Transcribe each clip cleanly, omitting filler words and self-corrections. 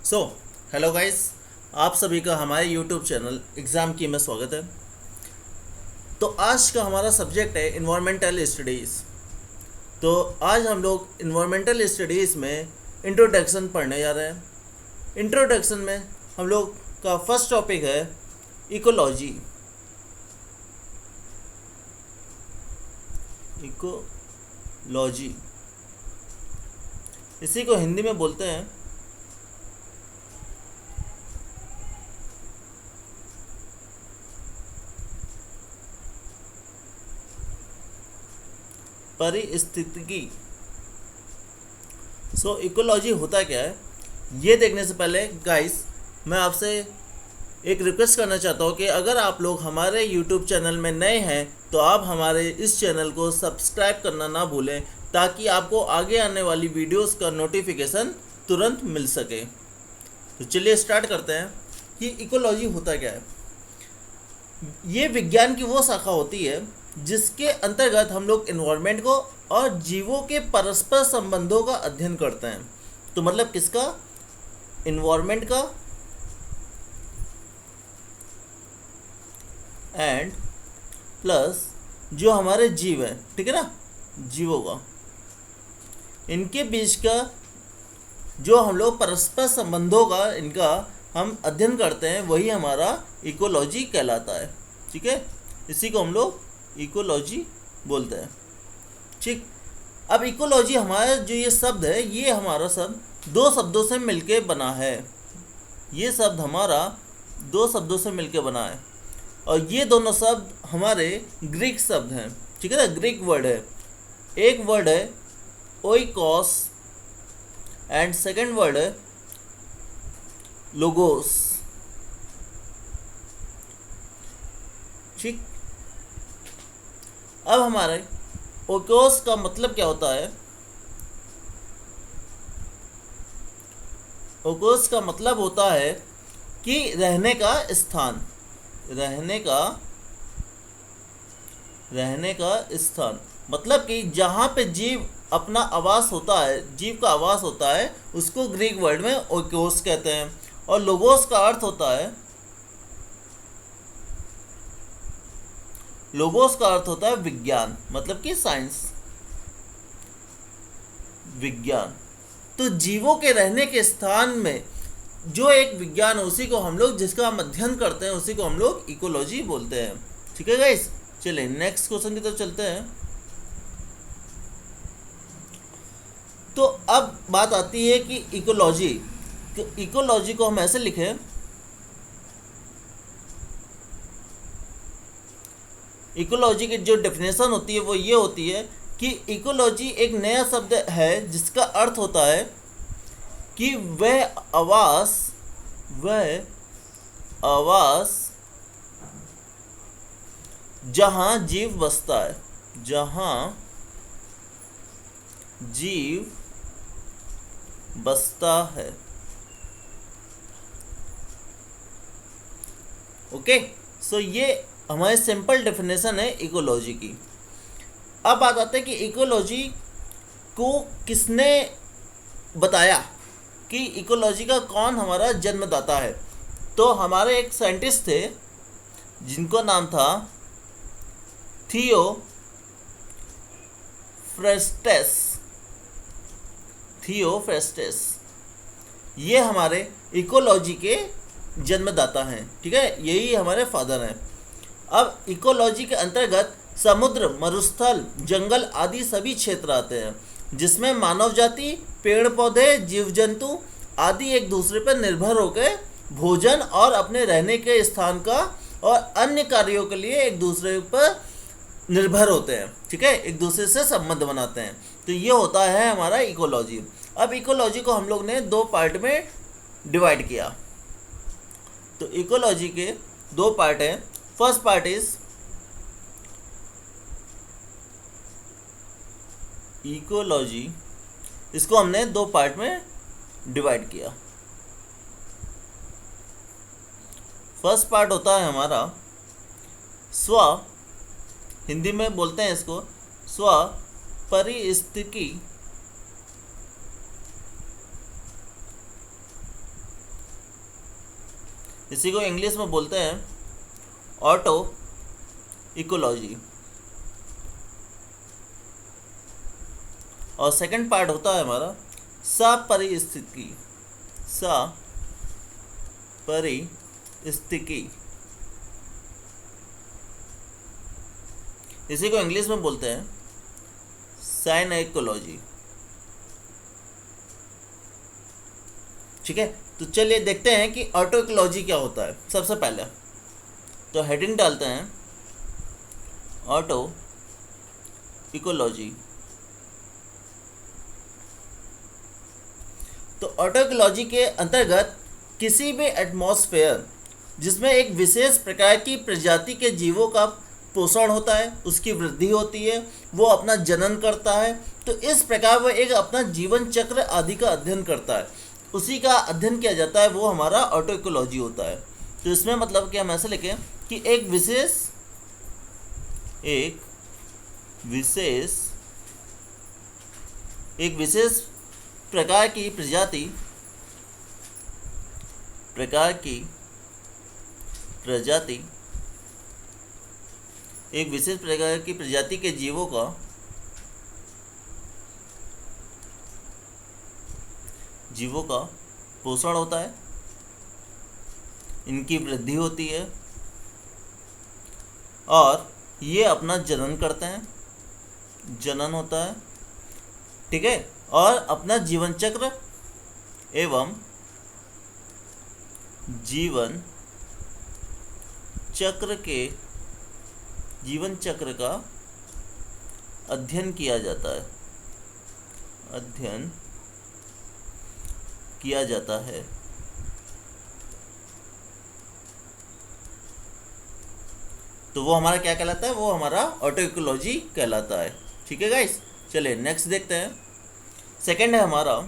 So hello guys, आप सभी का हमारे यूट्यूब चैनल एग्ज़ाम की में स्वागत है। तो आज का हमारा सब्जेक्ट है इन्वायरमेंटल स्टडीज़। तो आज हम लोग इन्वायरमेंटल स्टडीज़ में इंट्रोडक्शन पढ़ने जा रहे हैं। इंट्रोडक्शन में हम लोग का फर्स्ट टॉपिक है इकोलॉजी। इकोलॉजी इसी को हिंदी में बोलते हैं पारिस्थितिकी। सो इकोलॉजी होता क्या है, ये देखने से पहले गाइस मैं आपसे एक रिक्वेस्ट करना चाहता हूँ कि अगर आप लोग हमारे यूट्यूब चैनल में नए हैं तो आप हमारे इस चैनल को सब्सक्राइब करना ना भूलें, ताकि आपको आगे आने वाली वीडियोस का नोटिफिकेशन तुरंत मिल सके। तो चलिए स्टार्ट करते हैं कि इकोलॉजी होता क्या है। ये विज्ञान की वो शाखा होती है जिसके अंतर्गत हम लोग इन्वायरमेंट को और जीवों के परस्पर संबंधों का अध्ययन करते हैं। तो मतलब किसका? इन्वायरमेंट का एंड प्लस जो हमारे जीव हैं, ठीक है ना, जीवों का, इनके बीच का जो हम लोग परस्पर संबंधों का इनका हम अध्ययन करते हैं, वही हमारा इकोलॉजी कहलाता है। ठीक है, इसी को हम लोग इकोलॉजी बोलते हैं। ठीक, अब इकोलॉजी हमारा जो ये शब्द है, ये हमारा शब्द दो शब्दों से मिलके बना है। ये शब्द हमारा दो शब्दों से मिलके बना है और ये दोनों शब्द हमारे ग्रीक शब्द हैं। ठीक है ना, ग्रीक वर्ड है। एक वर्ड है ओइकोस एंड सेकंड वर्ड है लोगोस। ठीक, अब हमारे ओकोस का मतलब क्या होता है? ओकोस का मतलब होता है कि रहने का स्थान, रहने का स्थान, मतलब कि जहाँ पे जीव अपना आवास होता है, जीव का आवास होता है, उसको ग्रीक वर्ड में ओकोस कहते हैं। और लोगोस का अर्थ होता है, लोगोस का अर्थ होता है विज्ञान, मतलब कि साइंस, विज्ञान। तो जीवों के रहने के स्थान में जो एक विज्ञान है, उसी को हम लोग, जिसका हम अध्ययन करते हैं, उसी को हम लोग इकोलॉजी बोलते हैं। ठीक है गाइस, चलिए नेक्स्ट क्वेश्चन की तरफ चलते हैं। तो अब बात आती है कि इकोलॉजी, तो इकोलॉजी को हम ऐसे लिखें, इकोलॉजी की जो डेफिनेशन होती है वो ये होती है कि इकोलॉजी एक नया शब्द है जिसका अर्थ होता है कि वह आवास जहाँ जीव बसता है, जहाँ जीव बसता है। ओके, सो ये हमारी सिंपल डेफिनेशन है इकोलॉजी की। अब बात आती है कि इकोलॉजी को किसने बताया, कि इकोलॉजी का कौन हमारा जन्मदाता है। तो हमारे एक साइंटिस्ट थे जिनको नाम था थियोफ्रेस्टेस। ये हमारे इकोलॉजी के जन्मदाता हैं। ठीक है, यही हमारे फादर हैं। अब इकोलॉजी के अंतर्गत समुद्र, मरुस्थल, जंगल आदि सभी क्षेत्र आते हैं, जिसमें मानव जाति, पेड़ पौधे, जीव जंतु आदि एक दूसरे पर निर्भर होकर भोजन और अपने रहने के स्थान का और अन्य कार्यों के लिए एक दूसरे पर निर्भर होते हैं। ठीक है, एक दूसरे से संबंध बनाते हैं। तो ये होता है हमारा इकोलॉजी। अब इकोलॉजी को हम लोग ने दो पार्ट में डिवाइड किया। तो इकोलॉजी के दो पार्ट हैं। फर्स्ट पार्ट इज इकोलॉजी, इसको हमने दो पार्ट में डिवाइड किया। फर्स्ट पार्ट होता है हमारा स्व, हिंदी में बोलते हैं इसको स्व पारिस्थितिकी इसी को इंग्लिश में बोलते हैं ऑटो इकोलॉजी। और सेकंड पार्ट होता है हमारा सपरिस्थितिकी। सपरिस्थितिकी, इसी को इंग्लिश में बोलते हैं साइनेकोलॉजी। ठीक है, तो चलिए देखते हैं कि ऑटो इकोलॉजी क्या होता है। सबसे पहले तो हेडिंग डालते हैं ऑटो इकोलॉजी। तो ऑटो इकोलॉजी के अंतर्गत किसी भी एटमॉस्फेयर जिसमें एक विशेष प्रकार की प्रजाति के जीवों का पोषण होता है, उसकी वृद्धि होती है, वो अपना जनन करता है, तो इस प्रकार वो एक अपना जीवन चक्र आदि का अध्ययन करता है, उसी का अध्ययन किया जाता है, वो हमारा ऑटो इकोलॉजी होता है। तो इसमें मतलब कि हम ऐसे लिखें कि एक विशेष प्रकार की प्रजाति एक विशेष प्रकार की प्रजाति के जीवों का पोषण होता है, इनकी वृद्धि होती है और ये अपना जनन करते हैं, जनन होता है, ठीक है, और अपना जीवन चक्र एवं जीवन चक्र का अध्ययन किया जाता है। तो वो हमारा क्या कहलाता है, वो हमारा ऑटो इकोलॉजी कहलाता है। ठीक है गाइस, चलिए नेक्स्ट देखते हैं। सेकंड है हमारा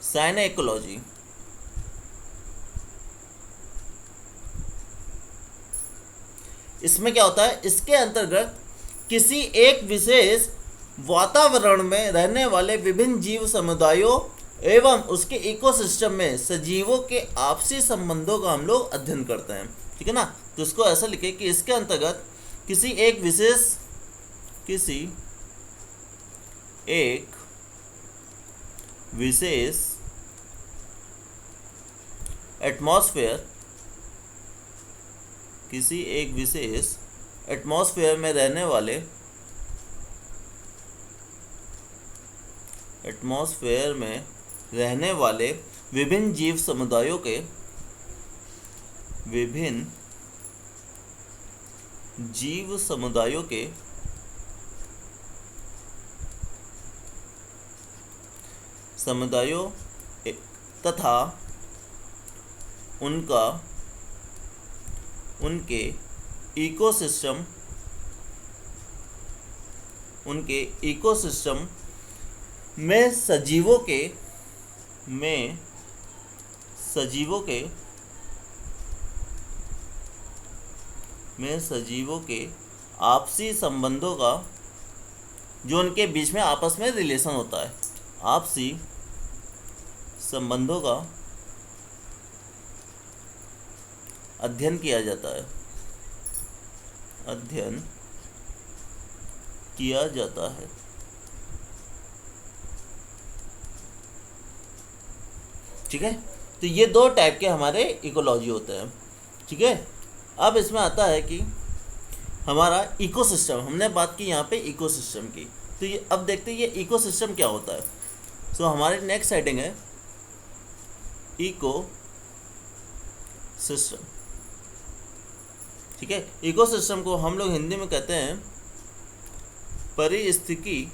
साइनेकोलॉजी। इसमें क्या होता है, इसके अंतर्गत किसी एक विशेष वातावरण में रहने वाले विभिन्न जीव समुदायों एवं उसके इकोसिस्टम में सजीवों के आपसी संबंधों का हम लोग अध्ययन करते हैं। ठीक है ना, तो इसको ऐसा लिखे कि इसके अंतर्गत किसी एक विशेष एटमॉस्फेयर में रहने वाले विभिन्न जीव समुदायों के तथा उनके इकोसिस्टम में सजीवों के आपसी संबंधों का, जो उनके बीच में आपस में रिलेशन होता है, आपसी संबंधों का अध्ययन किया जाता है। ठीक है, तो ये दो टाइप के हमारे इकोलॉजी होते हैं। ठीक है, अब इसमें आता है कि हमारा इकोसिस्टम, हमने बात की यहाँ पे इकोसिस्टम की, तो ये अब देखते हैं ये इकोसिस्टम क्या होता है। सो हमारी नेक्स्ट हेडिंग है इकोसिस्टम। ठीक है, इकोसिस्टम को हम लोग हिंदी में कहते हैं पारिस्थितिकी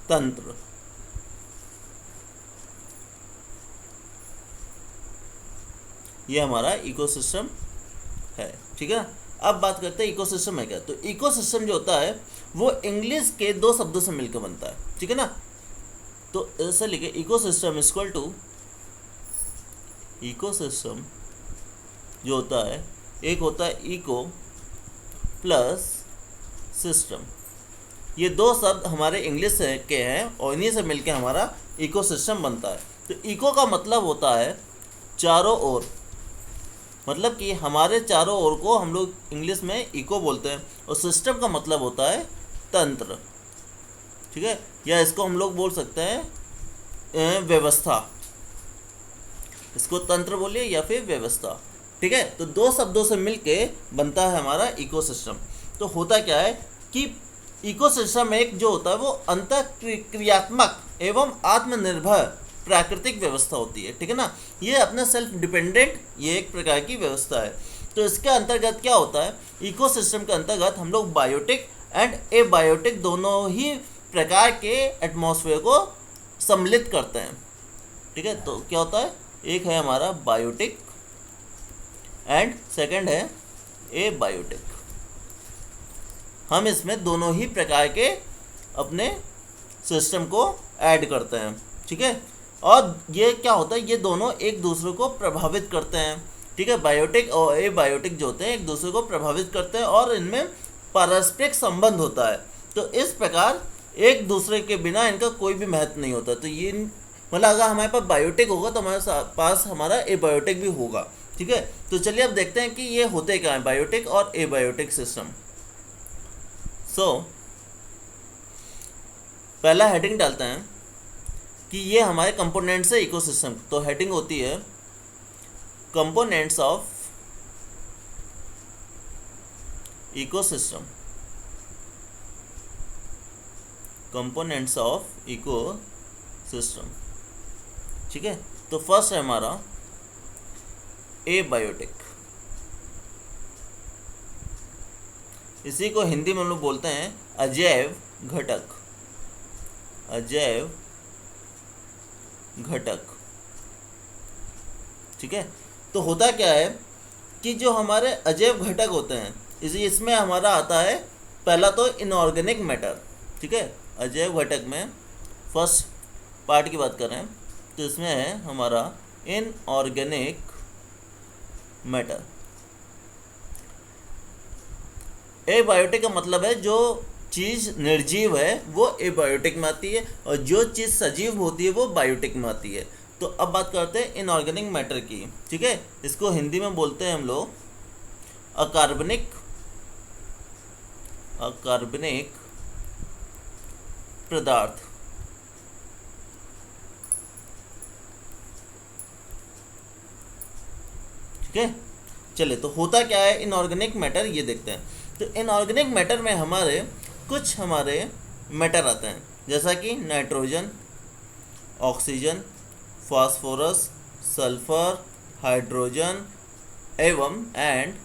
तंत्र। ये हमारा इकोसिस्टम है। ठीक है, अब बात करते हैं इकोसिस्टम है क्या। तो इकोसिस्टम जो होता है वो इंग्लिश के दो शब्दों से मिलकर बनता है। ठीक है ना, तो ऐसे लिखे इकोसिस्टम इक्वल टू, इकोसिस्टम जो होता है, एक होता है इको प्लस सिस्टम। ये दो शब्द हमारे इंग्लिश के हैं और इन्हीं से मिलकर हमारा इकोसिस्टम बनता है। तो इको का मतलब होता है चारों ओर, मतलब कि हमारे चारों ओर को हम लोग इंग्लिश में इको बोलते हैं, और सिस्टम का मतलब होता है तंत्र, ठीक है, या इसको हम लोग बोल सकते हैं व्यवस्था, इसको तंत्र बोलिए या फिर व्यवस्था, ठीक है। तो दो शब्दों से मिलके बनता है हमारा इकोसिस्टम। तो होता क्या है कि इकोसिस्टम एक जो होता है वो अंतःक्रियात्मक एवं आत्मनिर्भर प्राकृतिक व्यवस्था होती है, ठीक है ना। ये अपना सेल्फ डिपेंडेंट ये एक प्रकार की व्यवस्था है। तो इसके अंतर्गत क्या होता है, इकोसिस्टम के अंतर्गत हम लोग बायोटिक एंड एबायोटिक दोनों ही प्रकार के एटमॉस्फेयर को सम्मिलित करते हैं, ठीक है। तो क्या होता है, एक है हमारा बायोटिक एंड सेकंड है एबायोटिक। हम इसमें दोनों ही प्रकार के अपने सिस्टम को ऐड करते हैं, ठीक है। और ये क्या होता है, ये दोनों एक दूसरे को प्रभावित करते हैं, ठीक है। बायोटिक और एबायोटिक जो होते हैं एक दूसरे को प्रभावित करते हैं और इनमें पारस्परिक संबंध होता है। तो इस प्रकार एक दूसरे के बिना इनका कोई भी महत्व नहीं होता। तो ये मतलब अगर हमारे पास बायोटिक होगा तो हमारे पास हमारा एबायोटिक भी होगा, ठीक है। तो चलिए अब देखते हैं कि ये होते क्या है बायोटिक और एबायोटिक सिस्टम। पहला हेडिंग डालते हैं कि ये हमारे कंपोनेंट्स है इकोसिस्टम। तो हेडिंग होती है components of ecosystem, components of ecosystem, ठीक है। तो फर्स्ट है हमारा एबायोटिक, इसी को हिंदी में हम लोग बोलते हैं अजैव घटक, अजैव घटक, ठीक है। तो होता क्या है कि जो हमारे अजैव घटक होते हैं इसमें हमारा आता है पहला तो इनऑर्गेनिक मैटर, ठीक है। अजैव घटक में फर्स्ट पार्ट की बात करें तो इसमें है हमारा इनऑर्गेनिक मैटर। एबायोटिक का मतलब है जो चीज़ निर्जीव है वो एबायोटिक में आती है और जो चीज़ सजीव होती है वो बायोटिक में आती है। तो अब बात करते हैं इनऑर्गेनिक मैटर की, ठीक है। इसको हिंदी में बोलते हैं हम लोग अकार्बनिक, अकार्बनिक पदार्थ, ठीक है। चलिए तो होता क्या है इनऑर्गेनिक मैटर ये देखते हैं। तो इनऑर्गेनिक मैटर में हमारे कुछ मैटर आते हैं जैसा कि nitrogen, oxygen, phosphorus, sulphur, hydrogen एवं एंड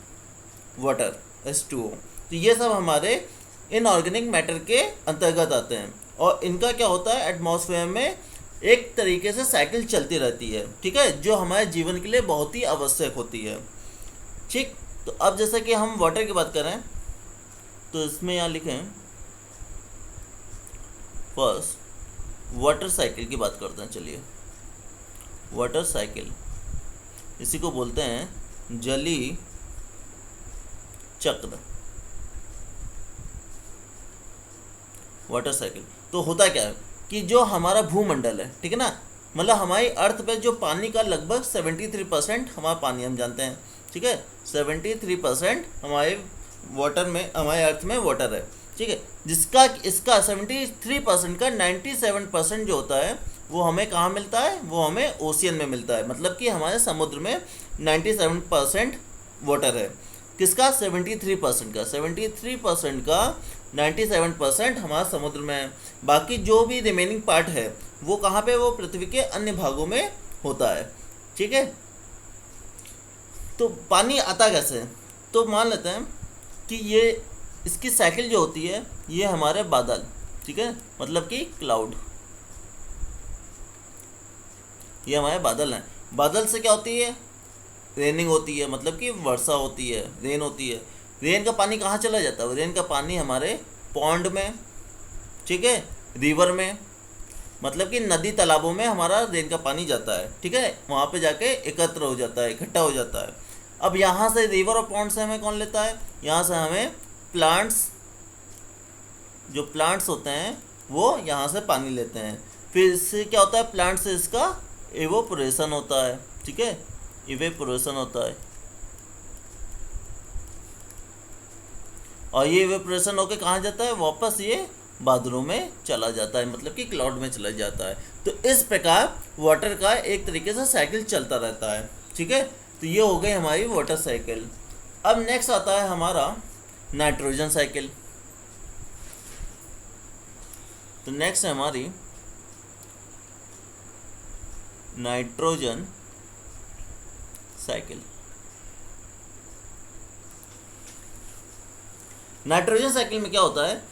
वाटर H2O। तो ये सब हमारे इनऑर्गेनिक मैटर के अंतर्गत आते हैं और इनका क्या होता है एटमॉस्फेयर में एक तरीके से साइकिल चलती रहती है, ठीक है, जो हमारे जीवन के लिए बहुत ही आवश्यक होती है, ठीक। तो अब जैसे कि हम वाटर की बात करें तो इसमें यहाँ लिखें फर्स्ट वाटर साइकिल की बात करते हैं। चलिए वाटर साइकिल, इसी को बोलते हैं जलीय चक्र, वाटर साइकिल। तो होता क्या है कि जो हमारा भूमंडल है, ठीक है ना, मतलब हमारी अर्थ पे जो पानी का लगभग 73% हमारा पानी हम जानते हैं, ठीक है, 73% हमारे वाटर में, हमारे अर्थ में वाटर है, ठीक है, जिसका इसका 73% का 97% जो होता है वो हमें कहाँ मिलता है, वो हमें ओशियन में मिलता है। मतलब कि हमारे समुद्र में 97% वाटर है। किसका 73% का 73% का 97% हमारा समुद्र में है। बाकी जो भी रिमेनिंग पार्ट है वो कहाँ पे, वो पृथ्वी के अन्य भागों में होता है, ठीक है। तो पानी आता कैसे, तो मान लेते हैं कि ये इसकी साइकिल जो होती है ये हमारे बादल, ठीक है, मतलब कि क्लाउड, ये हमारे बादल हैं। बादल से क्या होती है, रेनिंग होती है, मतलब कि वर्षा होती है, रेन होती है। रेन का पानी कहाँ चला जाता है, रेन का पानी हमारे पॉन्ड में, ठीक है, रिवर में, मतलब कि नदी तालाबों में हमारा रेन का पानी जाता है, ठीक है, वहाँ पे जाके एकत्र हो जाता है, इकट्ठा हो जाता है। अब यहाँ से रिवर और पॉन्ड से हमें कौन लेता है, यहाँ से हमें प्लांट्स जो प्लांट्स होते हैं वो यहाँ से पानी लेते हैं, फिर इससे क्या होता है, प्लांट से इसका इवोपोरेशन होता है, ठीक है, इवेपोरेशन होता है, और ये इवेपोरेशन होकर कहाँ जाता है, वापस ये बादलों में चला जाता है, मतलब कि क्लाउड में चला जाता है। तो इस प्रकार वाटर का एक तरीके से साइकिल चलता रहता है, ठीक है। तो ये हो गई हमारी वाटर साइकिल। अब नेक्स्ट आता है हमारा नाइट्रोजन साइकिल। तो नेक्स्ट है हमारी नाइट्रोजन साइकिल। नाइट्रोजन साइकिल में क्या होता है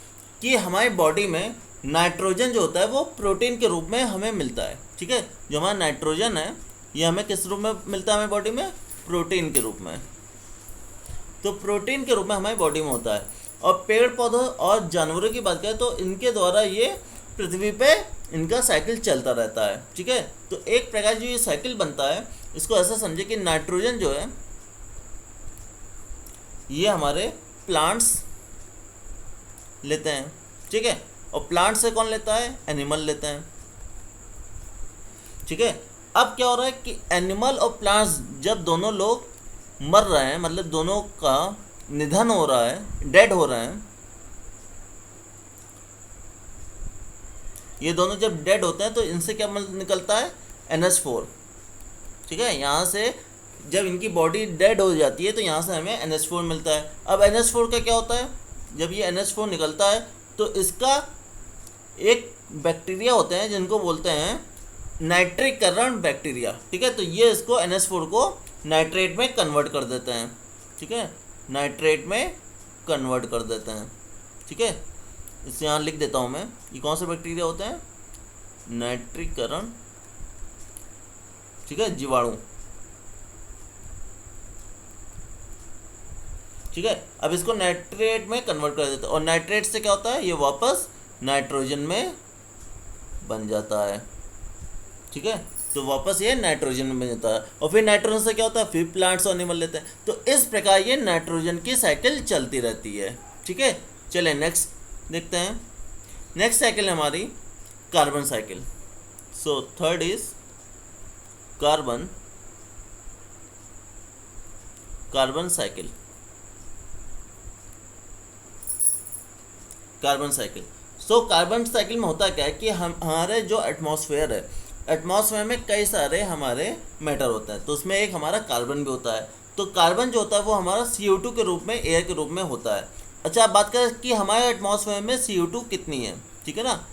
कि हमारी बॉडी में नाइट्रोजन जो होता है वो प्रोटीन के रूप में हमें मिलता है, ठीक है। जो हमारा नाइट्रोजन है ये हमें किस रूप में मिलता है, हमारी बॉडी में प्रोटीन के रूप में। तो प्रोटीन के रूप में हमारी बॉडी में होता है। और पेड़ पौधों और जानवरों की बात करें तो इनके द्वारा ये पृथ्वी पे इनका साइकिल चलता रहता है, ठीक है। तो एक प्रकार जो ये साइकिल बनता है इसको ऐसा समझे कि नाइट्रोजन जो है ये हमारे प्लांट्स लेते हैं, ठीक है। और प्लांट से कौन लेता है, एनिमल लेते हैं, ठीक है। अब क्या हो रहा है कि एनिमल और प्लांट्स जब दोनों लोग मर रहे हैं, मतलब दोनों का निधन हो रहा है, डेड हो रहे हैं, ये दोनों जब डेड होते हैं तो इनसे क्या निकलता है, NH4, ठीक है। यहाँ से जब इनकी बॉडी डेड हो जाती है तो यहाँ से हमें NH4 मिलता है। अब NH4 का क्या होता है, जब ये NH4 निकलता है तो इसका एक बैक्टीरिया होते हैं जिनको बोलते हैं नाइट्रीकरण बैक्टीरिया, ठीक है। तो ये इसको NH4 को नाइट्रेट में कन्वर्ट कर देते हैं, ठीक है, नाइट्रेट में कन्वर्ट कर देते हैं, ठीक है। इसे यहाँ लिख देता हूँ मैं, ये कौन से बैक्टीरिया होते हैं, नाइट्रीकरण, ठीक है, जीवाणु, ठीक है। अब इसको नाइट्रेट में कन्वर्ट कर देता है और नाइट्रेट से क्या होता है, ये वापस नाइट्रोजन में बन जाता है, ठीक है। तो वापस ये नाइट्रोजन में बन जाता है और फिर नाइट्रोजन से क्या होता है, फिर प्लांट्स और एनिमल लेते हैं। तो इस प्रकार ये नाइट्रोजन की साइकिल चलती रहती है, ठीक है। चलिए नेक्स्ट देखते हैं। नेक्स्ट साइकिल है हमारी carbon cycle. So third is carbon cycle. Carbon cycle. So carbon cycle में होता क्या है कि हमारे जो एटमॉस्फेयर है, एटमॉस्फेयर में कई सारे हमारे मैटर होता है, तो उसमें एक हमारा कार्बन भी होता है। तो कार्बन जो होता है वो हमारा CO2 के रूप में, एयर के रूप में होता है। अच्छा, आप बात करें कि हमारे एटमॉस्फेयर में CO2 कितनी है, ठीक है ना,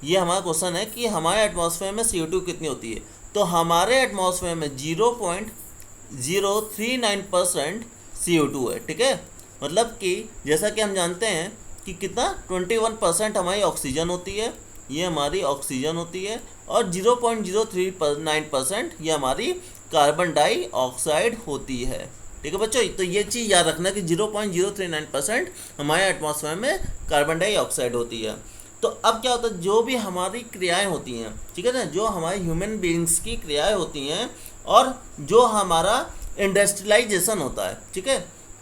ये हमारा क्वेश्चन है कि हमारे एटमॉस्फेयर में CO2 कितनी होती है। तो हमारे एटमॉस्फेयर में 0.039% CO2 है, ठीक है। मतलब कि जैसा कि हम जानते हैं कि कितना 21% हमारी ऑक्सीजन होती है, ये हमारी ऑक्सीजन होती है, और 0.039% ये हमारी कार्बन डाइऑक्साइड होती है, ठीक है बच्चों। तो ये चीज़ याद रखना कि 0.039% हमारे एटमॉस्फेयर में कार्बन डाइऑक्साइड होती है। तो अब क्या होता है, जो भी हमारी क्रियाएं होती हैं, ठीक है ना, जो हमारी ह्यूमन बीइंग्स की क्रियाएं होती हैं और जो हमारा इंडस्ट्रियलाइजेशन होता है, ठीक है।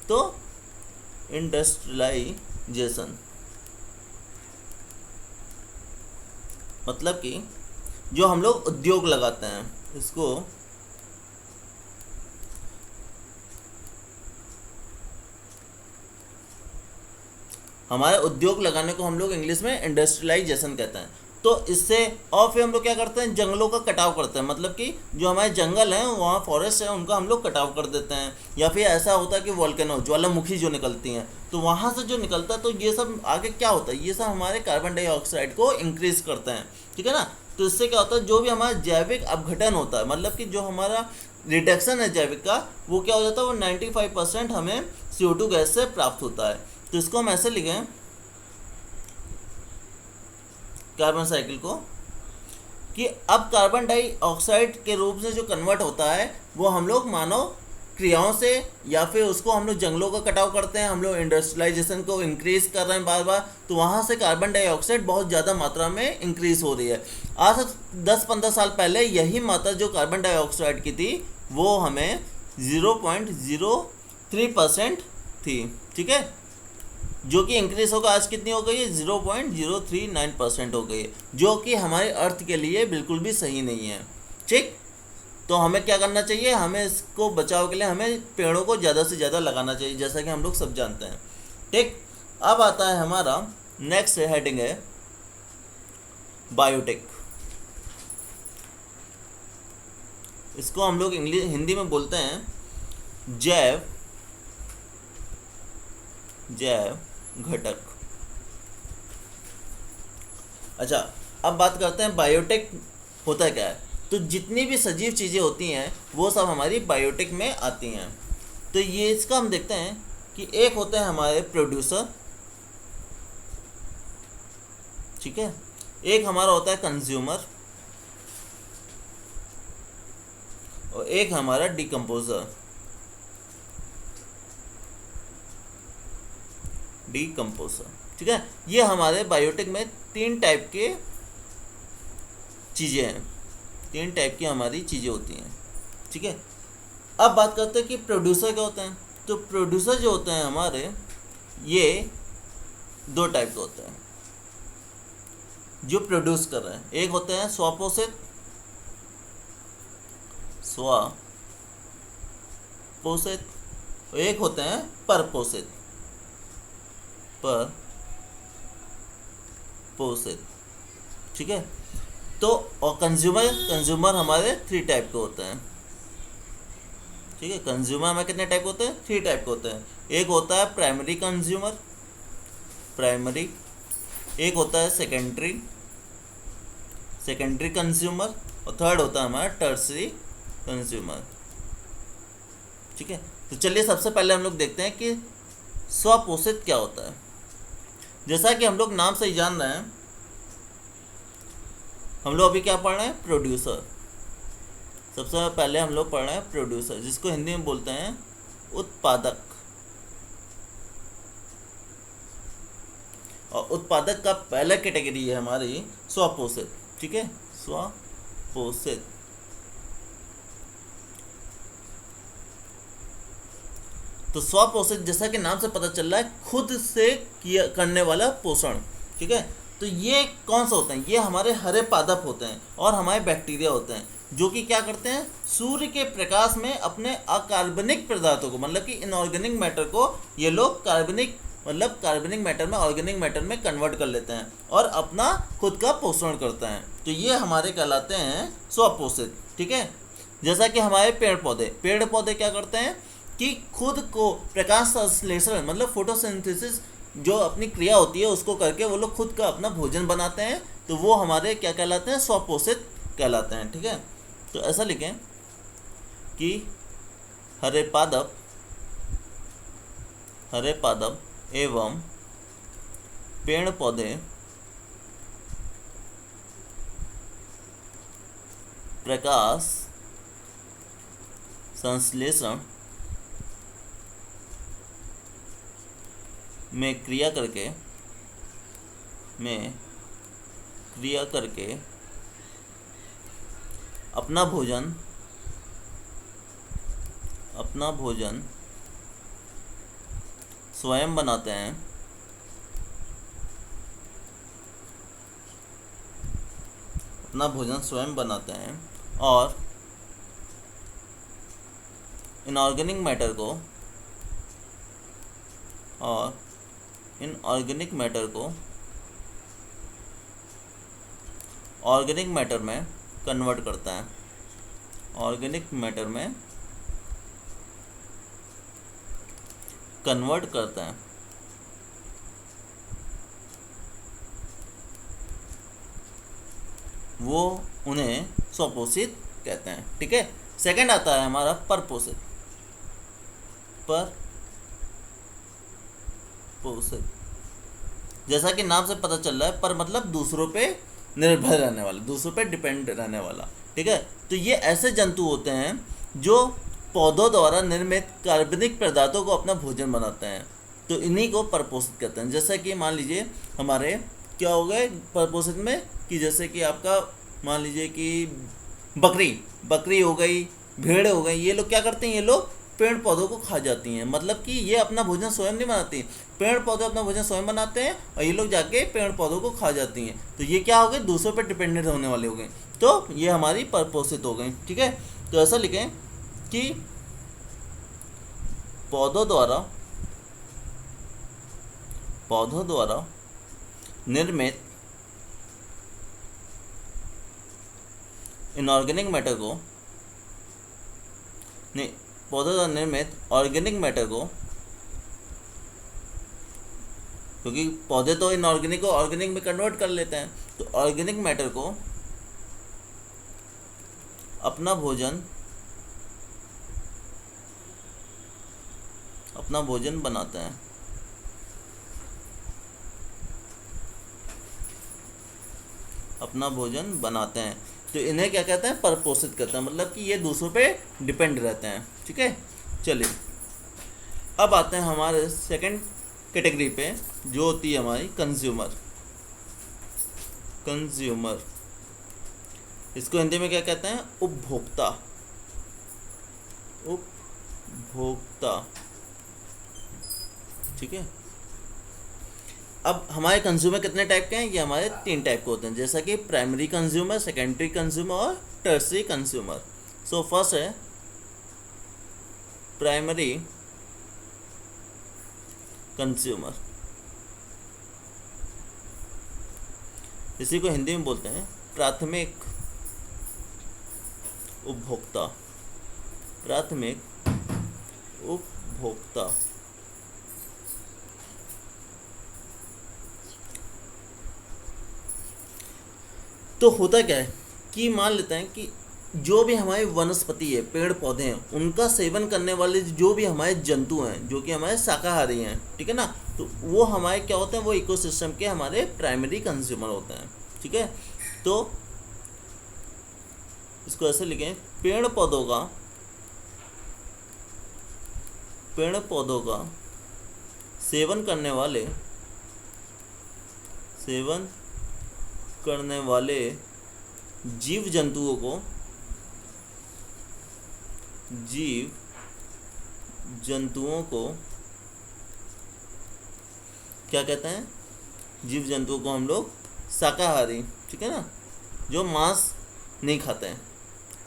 तो इंडस्ट्रियलाइजेशन मतलब कि जो हम लोग उद्योग लगाते हैं, इसको हमारे उद्योग लगाने को हम लोग इंग्लिश में इंडस्ट्रियलाइजेशन कहते हैं। तो इससे और फिर हम लोग क्या करते हैं, जंगलों का कटाव करते हैं, मतलब कि जो हमारे जंगल हैं वहाँ फॉरेस्ट है उनका हम लोग कटाव कर देते हैं। या फिर ऐसा होता है कि वोल्केनो, ज्वालामुखी जो निकलती हैं, तो वहाँ से जो निकलता है तो ये सब आगे क्या होता है, ये सब हमारे कार्बन डाइऑक्साइड को इंक्रीज करते हैं, ठीक है ना। तो इससे क्या होता है, जो भी हमारा जैविक अपघटन होता है, मतलब कि जो हमारा रिडक्शन है जैविक का, वो क्या हो जाता है, वो 95% हमें CO2 गैस से प्राप्त होता है। तो इसको हम ऐसे लिखें कार्बन साइकिल को कि अब कार्बन डाइऑक्साइड के रूप से जो कन्वर्ट होता है वो हम लोग मानव क्रियाओं से, या फिर उसको हम लोग जंगलों का कटाव करते हैं, हम लोग इंडस्ट्रियलाइजेशन को इंक्रीज कर रहे हैं बार बार, तो वहाँ से कार्बन डाइऑक्साइड बहुत ज़्यादा मात्रा में इंक्रीज हो रही है। आज से 10-15 साल पहले यही मात्रा जो कार्बन डाइऑक्साइड की थी वो हमें 0.03% थी, ठीक है। जो कि इंक्रीज होगा, आज कितनी हो गई है, 0.039% हो गई है, जो कि हमारे अर्थ के लिए बिल्कुल भी सही नहीं है। ठीक, तो हमें क्या करना चाहिए, हमें इसको बचाव के लिए हमें पेड़ों को ज़्यादा से ज़्यादा लगाना चाहिए, जैसा कि हम लोग सब जानते हैं। ठीक, अब आता है हमारा नेक्स्ट हेडिंग है बायोटेक। इसको हम लोग इंग्लिश हिंदी में बोलते हैं जैव घटक। अच्छा, अब बात करते हैं बायोटेक होता क्या है। तो जितनी भी सजीव चीज़ें होती हैं वो सब हमारी बायोटेक में आती हैं। तो ये इसका हम देखते हैं कि एक होते हैं हमारे प्रोड्यूसर, ठीक है, एक हमारा होता है कंज्यूमर, और एक हमारा डिकम्पोजर। ठीक है, ये हमारे बायोटेक में 3 टाइप के चीज़ें हैं, 3 टाइप की हमारी चीज़ें होती हैं। ठीक है, अब बात करते हैं कि प्रोड्यूसर क्या होते हैं। तो प्रोड्यूसर जो होते हैं हमारे, ये 2 टाइप के होते हैं जो प्रोड्यूस कर रहे हैं। एक होते हैं स्वापोषित, और एक होते हैं परपोषित। ठीक है, तो और कंज्यूमर हमारे 3 टाइप के होते हैं। ठीक है, कंज्यूमर हमारे कितने टाइप के होते हैं, 3 टाइप के होते हैं। एक होता है प्राइमरी कंज्यूमर, एक होता है सेकेंडरी कंज्यूमर, और थर्ड होता है हमारा टर्सरी कंज्यूमर। ठीक है, तो चलिए सबसे पहले हम लोग देखते हैं कि स्वपोषित क्या होता है। जैसा कि हम लोग नाम से ही जान रहे हैं, हम लोग अभी क्या पढ़ रहे हैं, प्रोड्यूसर। सबसे पहले हम लोग पढ़ रहे हैं प्रोड्यूसर, जिसको हिंदी में बोलते हैं उत्पादक। और उत्पादक का पहला कैटेगरी है हमारी स्वपोषित। ठीक है, स्वपोषित। तो स्वपोषित जैसा कि नाम से पता चल रहा है, खुद से किया करने वाला पोषण। ठीक है, तो ये कौन सा होते हैं, ये हमारे हरे पादप होते हैं और हमारे बैक्टीरिया होते हैं, जो कि क्या करते हैं, सूर्य के प्रकाश में अपने अकार्बनिक पदार्थों को, मतलब कि इनऑर्गेनिक मैटर को, ये लोग कार्बनिक मैटर में ऑर्गेनिक मैटर में कन्वर्ट कर लेते हैं और अपना खुद का पोषण करते हैं। तो ये हमारे कहलाते हैं स्वपोषित। ठीक है, जैसा कि हमारे पेड़ पौधे क्या करते हैं कि खुद को प्रकाश संश्लेषण, मतलब फोटोसिंथेसिस जो अपनी क्रिया होती है उसको करके वो लोग खुद का अपना भोजन बनाते हैं। तो वो हमारे क्या कहलाते हैं, स्वपोषित कहलाते हैं। ठीक है, तो ऐसा लिखें कि हरे पादप एवं पेड़ पौधे प्रकाश संश्लेषण में क्रिया करके अपना भोजन स्वयं बनाते हैं। और इनऑर्गेनिक मैटर को ऑर्गेनिक मैटर में कन्वर्ट करता है। वो उन्हें स्वपोषित कहते हैं। ठीक है, सेकंड आता है हमारा परपोषित। जैसा कि नाम से पता चल रहा है, पर मतलब दूसरों पे निर्भर रहने वाला, दूसरों पे डिपेंड रहने वाला। ठीक है, तो ये ऐसे जंतु होते हैं जो पौधों द्वारा निर्मित कार्बनिक पदार्थों को अपना भोजन बनाते हैं। तो इन्हीं को परपोषित कहते हैं। जैसा कि मान लीजिए हमारे क्या हो गए परपोषित में, कि जैसे कि आपका मान लीजिए कि बकरी हो गई, भेड़ हो गई, ये लोग क्या करते हैं, ये लोग पेड़ पौधों को खा जाती हैं। मतलब कि ये अपना भोजन स्वयं नहीं बनाती, पेड़ पौधे अपना भोजन स्वयं बनाते हैं और ये लोग जाके पेड़ पौधों को खा जाती हैं। तो ये क्या हो गए, दूसरों पर डिपेंडेंट होने वाले हो गए, तो ये हमारी परपोषित हो गई। ठीक है, तो ऐसा लिखें कि पौधों द्वारा निर्मित इनऑर्गेनिक मैटर को नहीं, पौधों द्वारा निर्मित ऑर्गेनिक मैटर को, क्योंकि पौधे तो इनऑर्गेनिक को ऑर्गेनिक में कन्वर्ट कर लेते हैं, तो ऑर्गेनिक मैटर को अपना भोजन बनाते हैं। अपना भोजन बनाते हैं, तो इन्हें क्या कहते हैं, परपोषित करते हैं। मतलब कि ये दूसरों पे डिपेंड रहते हैं। ठीक है, चलिए अब आते हैं हमारे सेकंड कैटेगरी पे, जो होती है हमारी कंज्यूमर। इसको हिंदी में क्या कहते हैं, उपभोक्ता। ठीक है, अब हमारे कंज्यूमर कितने टाइप के हैं, ये हमारे 3 टाइप के होते हैं, जैसा कि प्राइमरी कंज्यूमर, सेकेंडरी कंज्यूमर और टर्सरी कंज्यूमर। सो फर्स्ट है प्राइमरी कंज्यूमर, इसी को हिंदी में बोलते हैं प्राथमिक उपभोक्ता। तो होता क्या है कि मान लेते हैं कि जो भी हमारी वनस्पति है, पेड़ पौधे हैं, उनका सेवन करने वाले जो भी हमारे जंतु हैं, जो कि हमारे शाकाहारी हैं, ठीक है ना, तो वो हमारे क्या होते हैं, वो इकोसिस्टम के हमारे प्राइमरी कंज्यूमर होते हैं। ठीक है, तो इसको ऐसे लिखें, पेड़ पौधों का सेवन करने वाले जीव जंतुओं को क्या कहते हैं, जीव जंतुओं को हम लोग शाकाहारी, ठीक है ना, जो मांस नहीं खाते हैं,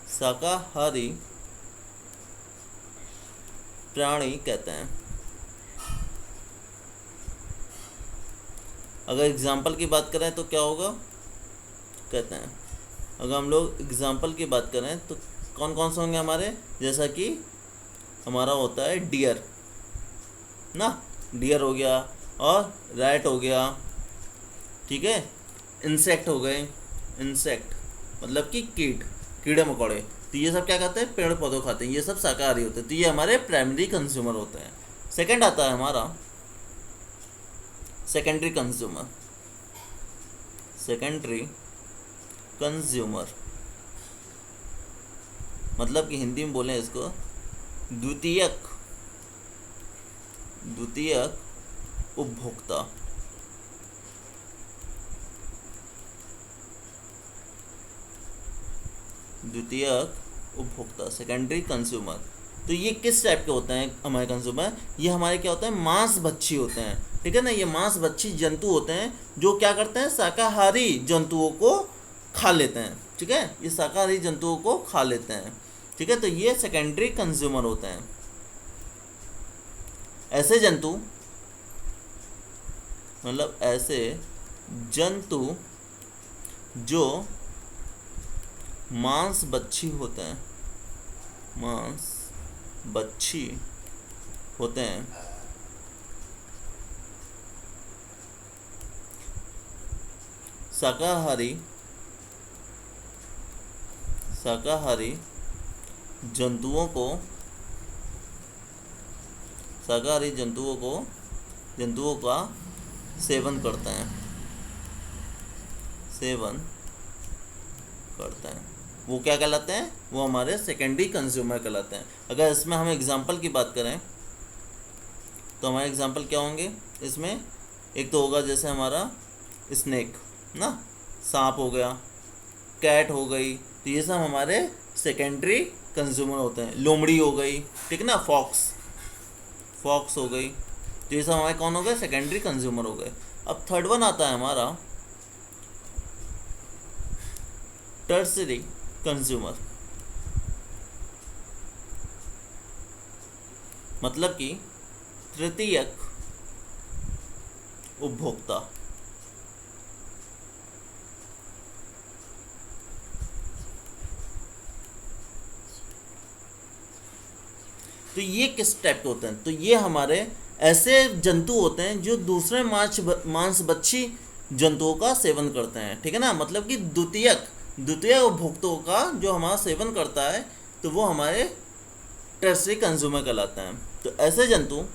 शाकाहारी प्राणी कहते हैं। अगर एग्जाम्पल की बात करें तो क्या होगा, कहते हैं, अगर हम लोग एग्जाम्पल की बात करें तो कौन कौन से होंगे हमारे, जैसा कि हमारा होता है डियर ना, डियर हो गया और रैट हो गया। ठीक है, इंसेक्ट हो गए, इंसेक्ट मतलब कि कीड़े मकोड़े, तो ये सब क्या खाते हैं, पेड़ पौधों खाते हैं, ये सब शाकाहारी होते हैं, तो ये हमारे प्राइमरी कंज्यूमर होते हैं। सेकंड आता है हमारा सेकेंडरी कंज्यूमर, मतलब कि हिंदी में बोलें इसको द्वितीयक उपभोक्ता। Secondary consumer. तो ये किस टाइप के होते हैं हमारे कंज्यूमर, ये हमारे क्या होते हैं, मांसभक्षी होते हैं। ठीक है ना, ये मांसभक्षी जंतु होते हैं जो क्या करते हैं, शाकाहारी जंतुओं को खा लेते हैं। ठीक है, ये शाकाहारी जंतुओं को खा लेते हैं। ठीक है, तो ये सेकेंडरी कंज्यूमर होते हैं। ऐसे जंतु मतलब ऐसे जंतु जो मांसभक्षी होते हैं, शाकाहारी जंतुओं का सेवन करते हैं, वो क्या कहलाते हैं, वो हमारे सेकेंडरी कंज्यूमर कहलाते हैं। अगर इसमें हम एग्जांपल की बात करें तो हमारे एग्जांपल क्या होंगे, इसमें एक तो होगा जैसे हमारा स्नेक ना, सांप हो गया, कैट हो गई, तो ये सब हमारे सेकेंडरी कंज्यूमर होते हैं। लोमड़ी हो गई, ठीक है ना, फॉक्स हो गई, तो ये सब हमारे कौन हो गए, सेकेंडरी कंज्यूमर हो गए। अब थर्ड वन आता है हमारा टर्सरी कंज्यूमर, मतलब कि तृतीयक उपभोक्ता। तो ये किस टाइप के होते हैं, तो ये हमारे ऐसे जंतु होते हैं जो दूसरे मांसभक्षी जंतुओं का सेवन करते हैं, ठीक है ना, मतलब कि द्वितीय उपभोक्ताओं का जो हमारा सेवन करता है, तो वो हमारे टर्सरी कंज्यूमर कहलाते हैं। तो ऐसे जंतु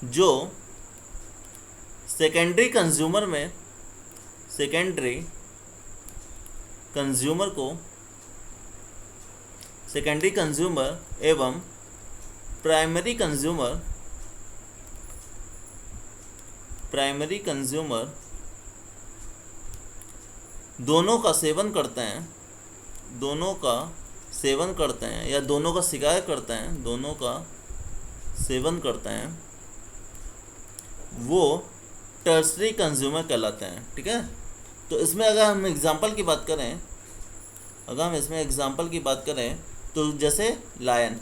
जो सेकेंडरी कंज्यूमर एवं प्राइमरी कंज्यूमर दोनों का सेवन करते हैं या दोनों का शिकार करते हैं, वो टर्सरी कंज्यूमर कहलाते हैं, ठीक है। तो इसमें अगर हम एग्जांपल की बात करें, तो जैसे लायन,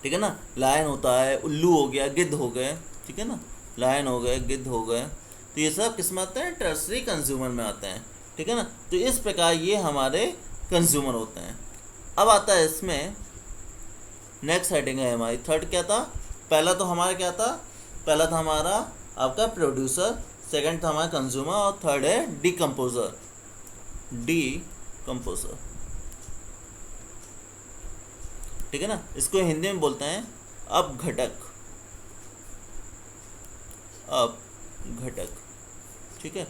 ठीक है ना, लायन होता है, उल्लू हो गया, गिद्ध हो गए, ठीक है ना, लायन हो गए, गिद्ध हो गए, तो ये सब किस में आते हैं, टर्सरी कंज्यूमर में आते हैं, ठीक है ना। तो इस प्रकार ये हमारे कंज्यूमर होते हैं। अब आता है इसमें नेक्स्ट हेडिंग है हमारी थर्ड, क्या था, पहला तो हमारा क्या था, पहला था हमारा आपका प्रोड्यूसर, सेकंड था हमारा कंज्यूमर, और थर्ड है डिकम्पोजर। ठीक है ना, इसको हिंदी में बोलते हैं अपघटक, ठीक है,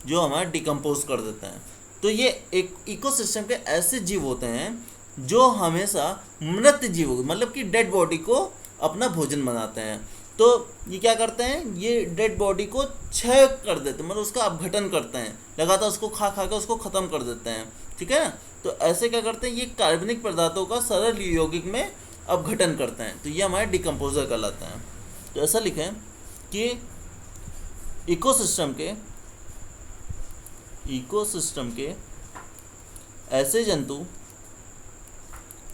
जो हमारा डिकम्पोज कर देते हैं। तो ये एक इकोसिस्टम के ऐसे जीव होते हैं जो हमेशा मृत जीव, मतलब कि डेड बॉडी को अपना भोजन बनाते हैं। तो ये क्या करते हैं, ये डेड बॉडी को क्षय कर देते हैं, मतलब उसका अपघटन करते हैं, लगातार उसको खा के उसको ख़त्म कर देते हैं, ठीक है। तो ऐसे क्या करते हैं, ये कार्बनिक पदार्थों का सरल यौगिक में अपघटन करते हैं, तो ये हमारे डिकम्पोजर कहलाते हैं। तो ऐसा लिखें कि इकोसिस्टम के ऐसे जंतु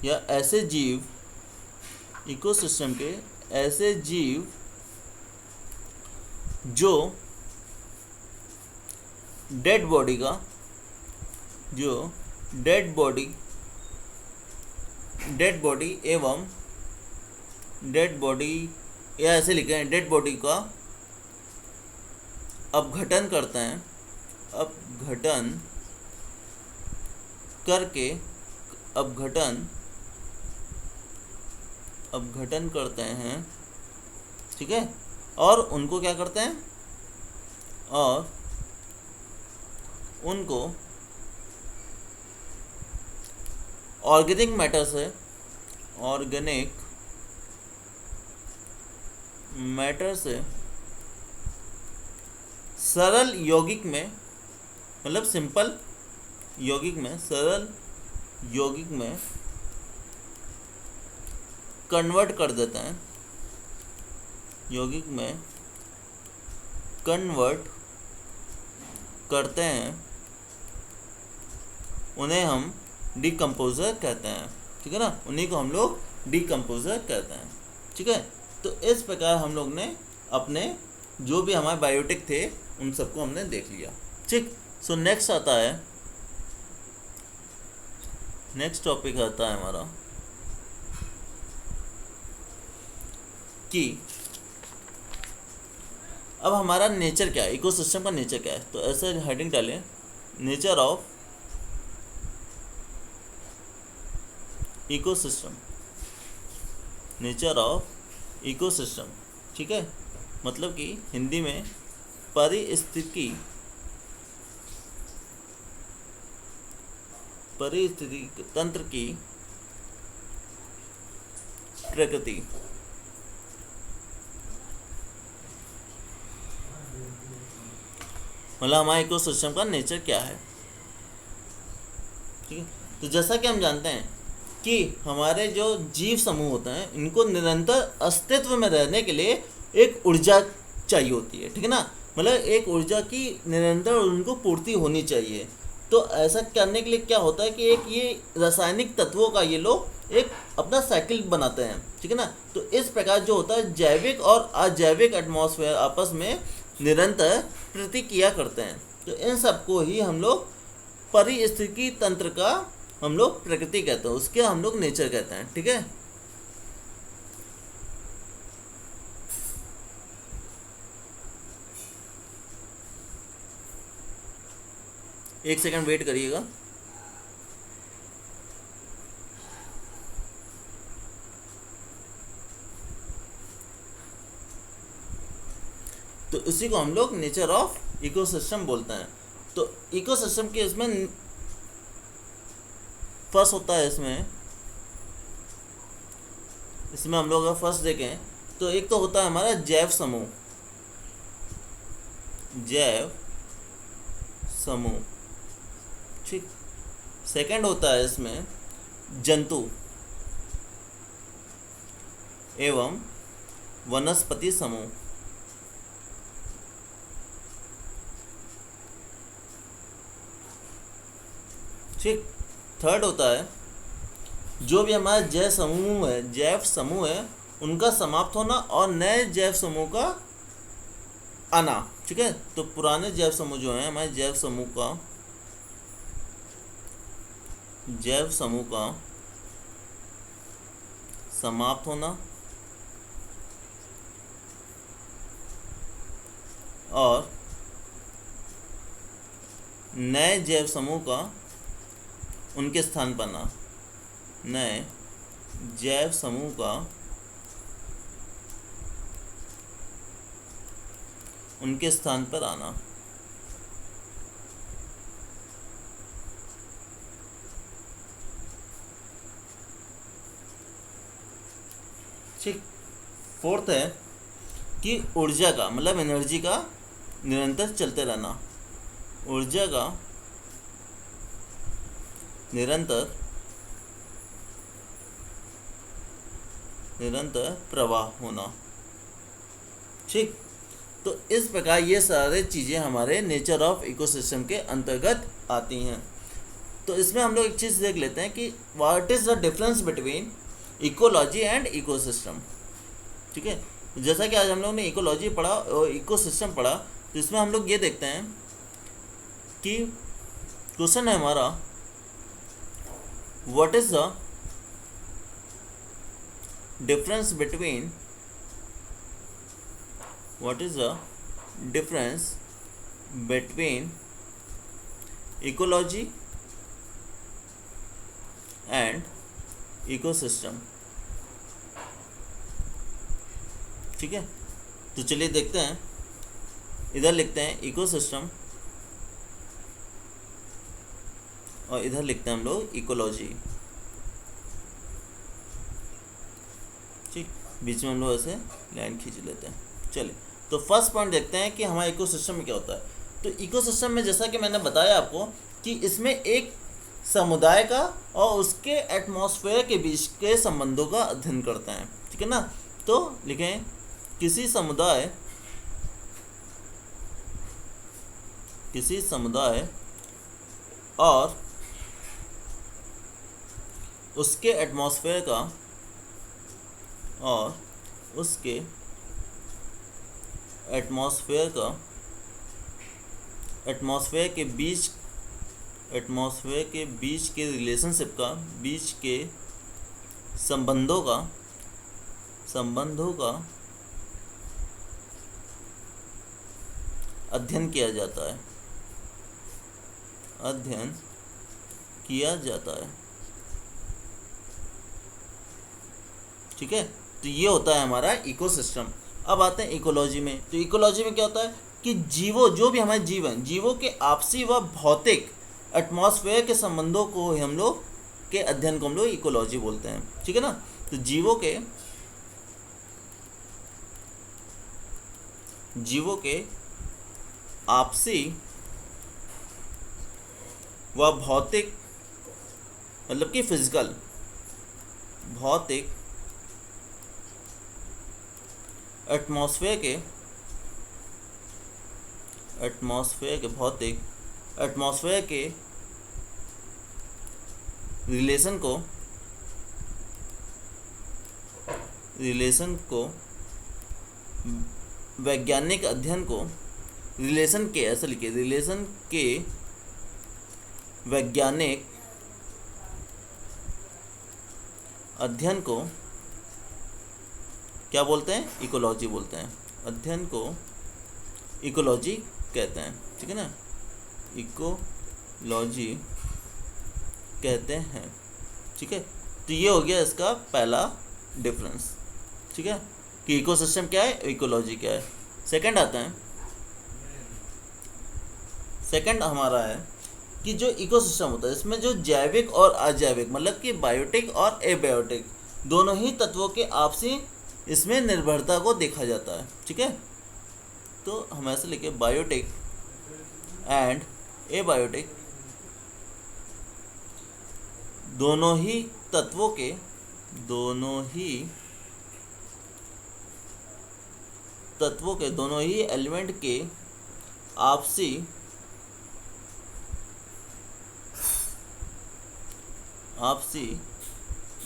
या ऐसे जीव, इकोसिस्टम के ऐसे जीव जो डेड बॉडी या ऐसे लिखे हैं, डेड बॉडी का अपघटन करते हैं, अपघटन करते हैं, ठीक है। और उनको क्या करते हैं, और उनको ऑर्गेनिक मैटर से सरल यौगिक में, मतलब सिंपल यौगिक में, सरल यौगिक में कन्वर्ट कर देते हैं, यौगिक में कन्वर्ट करते हैं, उन्हें हम डिकम्पोजर कहते हैं, ठीक है ना, उन्हीं को हम लोग डिकम्पोजर कहते हैं, ठीक है। तो इस प्रकार हम लोग ने अपने जो भी हमारे बायोटिक थे उन सबको हमने देख लिया, ठीक। सो नेक्स्ट टॉपिक आता है हमारा कि अब हमारा नेचर क्या है, इकोसिस्टम का नेचर क्या है। तो ऐसे हेडिंग डालें, नेचर ऑफ इकोसिस्टम, ठीक है, मतलब कि हिंदी में पारिस्थितिकी तंत्र की प्रकृति। मतलब हमारे इकोसिस्टम का नेचर क्या है। ठीक है, तो जैसा कि हम जानते हैं कि हमारे जो जीव समूह होते हैं इनको निरंतर अस्तित्व में रहने के लिए एक ऊर्जा चाहिए होती है। ठीक है ना, मतलब एक ऊर्जा की निरंतर उनको पूर्ति होनी चाहिए। तो ऐसा करने के लिए क्या होता है कि एक ये रासायनिक तत्वों का ये लोग एक अपना साइकिल बनाते हैं। ठीक है ना, तो इस प्रकार जो होता है जैविक और अजैविक एटमॉस्फेयर आपस में निरंतर प्रतिक्रिया करते हैं। तो इन सबको ही हम लोग परिस्थिति तंत्र का हम लोग प्रकृति कहते हैं, उसके हम लोग नेचर कहते हैं। ठीक है, एक सेकंड वेट करिएगा। तो इसी को हम लोग नेचर ऑफ इकोसिस्टम बोलते हैं। तो इकोसिस्टम के इसमें फर्स्ट होता है, इसमें हम लोग अगर फर्स्ट देखें तो एक तो होता है हमारा जैव समूह, जैव समूह। ठीक, सेकंड होता है इसमें जंतु एवं वनस्पति समूह। ठीक, थर्ड होता है जो भी हमारा जैव समूह है उनका समाप्त होना और नए जैव समूह का आना। ठीक है, तो पुराने जैव समूह जो हैं हमारे जैव समूह का समाप्त होना और नए जैव समूह का उनके स्थान पर आना, नए जैव समूह का उनके स्थान पर आना। ठीक, फोर्थ है कि ऊर्जा का मतलब एनर्जी का निरंतर चलते रहना, ऊर्जा का निरंतर प्रवाह होना। ठीक, तो इस प्रकार ये सारे चीज़ें हमारे नेचर ऑफ इकोसिस्टम के अंतर्गत आती हैं। तो इसमें हम लोग एक चीज़ देख लेते हैं कि what is the difference between ecology and ecosystem. ठीक है, जैसा कि आज हम लोग ने इकोलॉजी पढ़ा और इकोसिस्टम पढ़ा, तो इसमें हम लोग ये देखते हैं कि क्वेश्चन है हमारा what is the difference between ecology and ecosystem। ठीक है, तो चलिए देखते हैं। इधर लिखते हैं इकोसिस्टम और इधर लिखते हैं हम लोग इकोलॉजी। ठीक, बीच में हम लोग ऐसे लाइन खींच लेते हैं। चलिए, तो फर्स्ट पॉइंट देखते हैं कि हमारे इकोसिस्टम में क्या होता है। तो इकोसिस्टम में जैसा कि मैंने बताया आपको कि इसमें एक समुदाय का और उसके एटमॉस्फेयर के बीच के संबंधों का अध्ययन करते हैं। ठीक है ना, तो लिखें किसी समुदाय और उसके एटमॉस्फेयर के बीच के रिलेशनशिप का, बीच के संबंधों का अध्ययन किया जाता है। ठीक है, तो ये होता है हमारा इकोसिस्टम। अब आते हैं इकोलॉजी में। तो इकोलॉजी में क्या होता है कि जो भी हमारे जीव हैं, जीवों के आपसी व भौतिक एटमॉस्फेयर के संबंधों को हम लोग के अध्ययन को हम लोग इकोलॉजी बोलते हैं। ठीक है ना, तो जीवों के आपसी व भौतिक मतलब कि फिजिकल, भौतिक एटमॉस्फेयर के भौतिक एटमॉस्फेयर के रिलेशन को वैज्ञानिक अध्ययन को रिलेशन के, ऐसा लिखिए, रिलेशन के वैज्ञानिक अध्ययन को क्या बोलते हैं? इकोलॉजी बोलते हैं। अध्ययन को इकोलॉजी कहते हैं, ठीक है ना, इकोलॉजी कहते हैं, ठीक है। तो ये हो गया इसका पहला डिफरेंस, ठीक है, कि इकोसिस्टम क्या है, इकोलॉजी क्या है। सेकंड आता है, सेकंड हमारा है कि जो इकोसिस्टम होता है इसमें जो जैविक और अजैविक मतलब कि बायोटिक और एबायोटिक दोनों ही तत्वों के आपसी इसमें निर्भरता को देखा जाता है, ठीक है। तो हम ऐसे लिखे बायोटिक एंड एबायोटिक दोनों ही तत्वों के, दोनों ही एलिमेंट के आपसी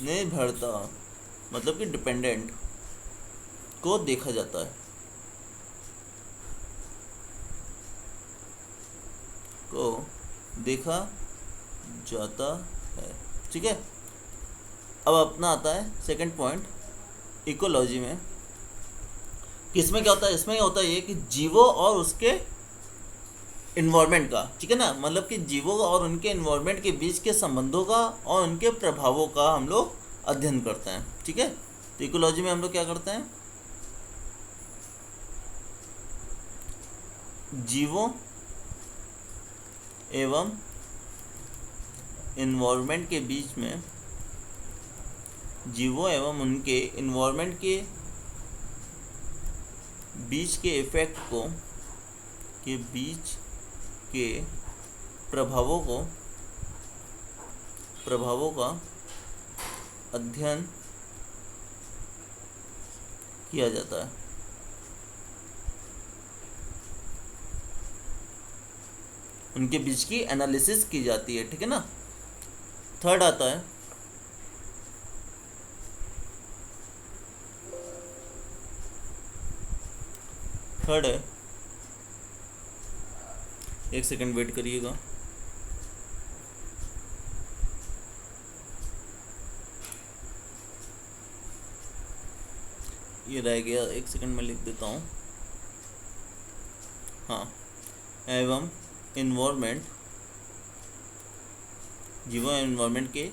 निर्भरता मतलब कि डिपेंडेंट को देखा जाता है, ठीक है। अब अपना आता है सेकंड पॉइंट इकोलॉजी में, किसमें क्या होता है, इसमें होता है ये कि जीवों और उसके इन्वायरमेंट का, ठीक है ना, मतलब कि जीवों और उनके इन्वायरमेंट के बीच के संबंधों का और उनके प्रभावों का हम लोग अध्ययन करते हैं, ठीक है। तो इकोलॉजी में हम लोग क्या करते हैं, जीवों एवं इन्वायरमेंट के बीच में, जीवों एवं उनके इन्वायरमेंट के बीच के इफेक्ट को, के बीच के प्रभावों का अध्ययन किया जाता है। उनके बीच की एनालिसिस की जाती है, ठीक है ना। थर्ड आता है एक सेकंड वेट करिएगा। ये रह गया, एक सेकंड में लिख देता हूँ। हाँ, एवं इन्वायरमेंट, जीवों एवं इन्वायरमेंट के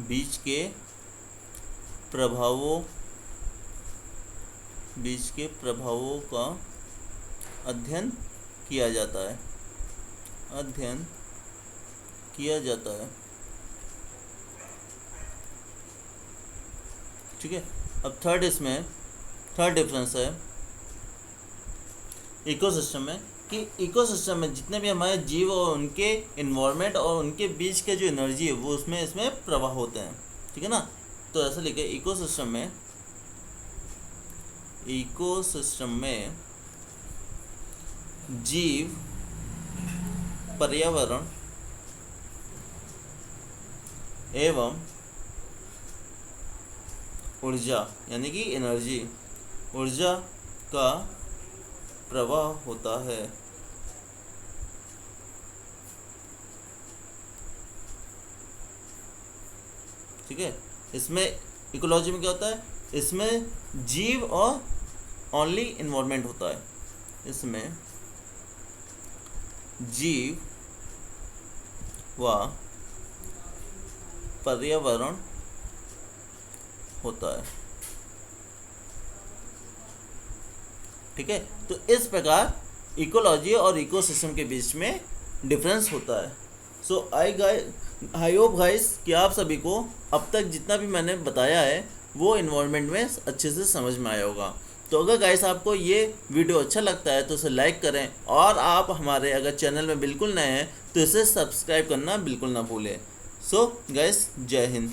बीच के प्रभावों का अध्ययन किया जाता है, ठीक है। अब थर्ड डिफरेंस है इकोसिस्टम में, कि इकोसिस्टम में जितने भी हमारे जीव और उनके इन्वायरमेंट और उनके बीच के जो एनर्जी है वो इसमें प्रवाह होते हैं, ठीक है ना। तो ऐसा लिखे इकोसिस्टम में जीव, पर्यावरण एवं ऊर्जा यानी कि एनर्जी, ऊर्जा का प्रवाह होता है, ठीक है। इसमें इकोलॉजी में क्या होता है, इसमें जीव और ओनली इन्वायरमेंट होता है, इसमें जीव व पर्यावरण होता है, ठीक है। तो इस प्रकार इकोलॉजी और इकोसिस्टम के बीच में डिफरेंस होता है। सो आई होप गाइस कि आप सभी को अब तक जितना भी मैंने बताया है वो इन्वायरमेंट में अच्छे से समझ में आया होगा। तो अगर गाइस आपको ये वीडियो अच्छा लगता है तो इसे लाइक करें, और आप हमारे अगर चैनल में बिल्कुल नए हैं तो इसे सब्सक्राइब करना बिल्कुल ना भूलें। सो गाइस, जय हिंद।